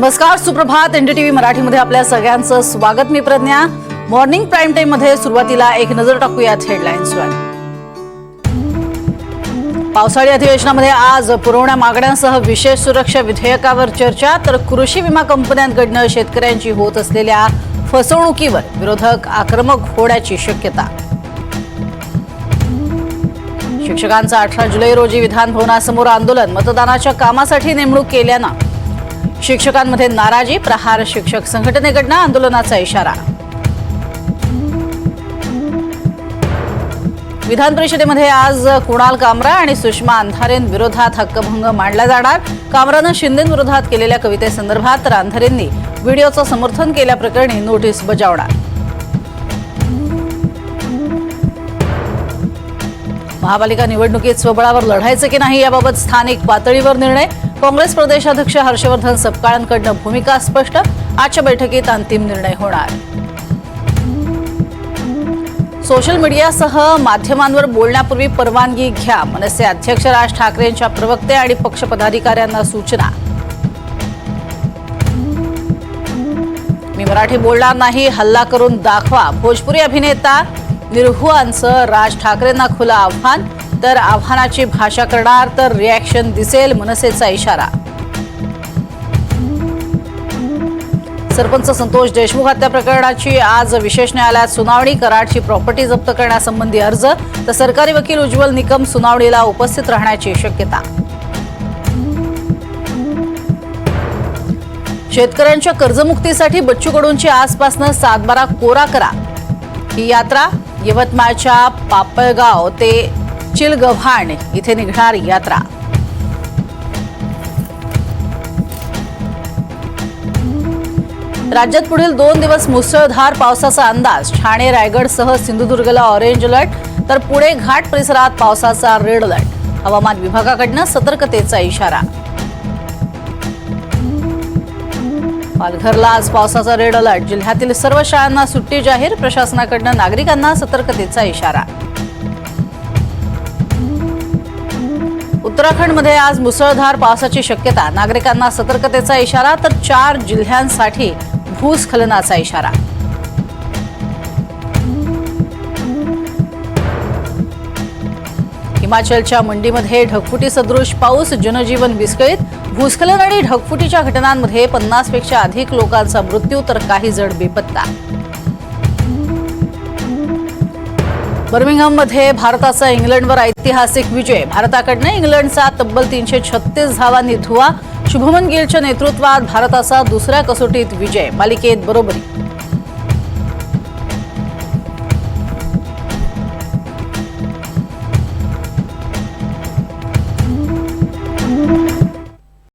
नमस्कार, सुप्रभात. एनडीटीव्ही मराठीमध्ये आपल्या सगळ्यांचं स्वागत. मी प्रज्ञा. मॉर्निंग प्राईम टाइम मध्ये सुरुवातीला एक नजर टाकूयात हेडलाईन्सवर. पावसाळी अधिवेशनामध्ये आज पुरवण्या मागण्यांसह विशेष सुरक्षा विधेयकावर चर्चा, तर कृषी विमा कंपन्यांकडून शेतकऱ्यांची होत असलेल्या फसवणुकीवर विरोधक आक्रमक होण्याची शक्यता. शिक्षकांचं 18 जुलै रोजी विधान भवनासमोर आंदोलन. मतदानाच्या कामासाठी नेमणूक केल्यानं शिक्षकांमध्ये नाराजी. प्रहार शिक्षक संघटनेकडून आंदोलनाचा इशारा. विधान परिषदेमध्ये आज कुणाल कामरा आणि सुषमा अंधारेंविरोधात हक्कभंग मांडला जाणार. कामरानं शिंदेंविरोधात केलेल्या कवितेसंदर्भात तर अंधारेंनी व्हिडिओचं समर्थन केल्याप्रकरणी नोटीस बजावणार. महापालिका निवडणुकीत स्वबळावर लढायचं की नाही याबाबत स्थानिक पातळीवर निर्णय. काँग्रेस प्रदेशाध्यक्ष हर्षवर्धन सपकाळांकडून भूमिका स्पष्ट. आजच्या बैठकीत अंतिम निर्णय होणार. सोशल मीडियासह माध्यमांवर बोलण्यापूर्वी परवानगी घ्या. मनसे अध्यक्ष राज ठाकरेंच्या प्रवक्ते आणि पक्ष पदाधिकाऱ्यांना सूचना. मी मराठी बोलणार नाही, हल्ला करून दाखवा. भोजपुरी अभिनेता निरहुआंचं राज ठाकरेंना खुलं आव्हान. तर आव्हानाची भाषा करणार तर रिॲक्शन दिसेल, मनसेचा इशारा. सरपंच संतोष देशमुख हत्या प्रकरणाची आज विशेष न्यायालयात सुनावणी. कराडची प्रॉपर्टी जप्त करण्यासंबंधी अर्ज, तर सरकारी वकील उज्ज्वल निकम सुनावणीला उपस्थित राहण्याची शक्यता. शेतकऱ्यांच्या कर्जमुक्तीसाठी बच्चू कडूंची आजपासून 7/12 कोरा करा ही यात्रा. यवतमाळच्या पापळगाव ते चिलगव्हाण इथे निघणार यात्रा. राज्यात पुढील 2 दिवस मुसळधार पावसाचा अंदाज. ठाणे, रायगडसह सिंधुदुर्गला ऑरेंज अलर्ट, तर पुणे घाट परिसरात पावसाचा रेड अलर्ट. हवामान विभागाकडून सतर्कतेचा इशारा. पालघरला आज पावसाचा रेड अलर्ट. जिल्ह्यातील सर्व शाळांना सुट्टी जाहीर. प्रशासनाकडून नागरिकांना सतर्कतेचा इशारा. उत्तराखंडमध्ये आज मुसळधार पावसाची शक्यता. नागरिकांना सतर्कतेचा इशारा. तर 4 जिल्ह्यांसाठी भूस्खलनाचा इशारा. हिमाचलच्या मंडीमध्ये ढगफुटी सदृश पाऊस. जनजीवन विस्कळीत. भूस्खलन आणि ढगफुटीच्या घटनांमध्ये 50 पेक्षा अधिक लोकांचा मृत्यू, तर काही जण बेपत्ता. बर्मिंगहममध्ये भारताचा इंग्लंडवर ऐतिहासिक विजय. भारताकडनं इंग्लंडचा तब्बल 336 धावांनी धुव्वा. शुभमन गिलच्या नेतृत्वात भारताचा दुसऱ्या कसोटीत विजय. मालिकेत बरोबरी.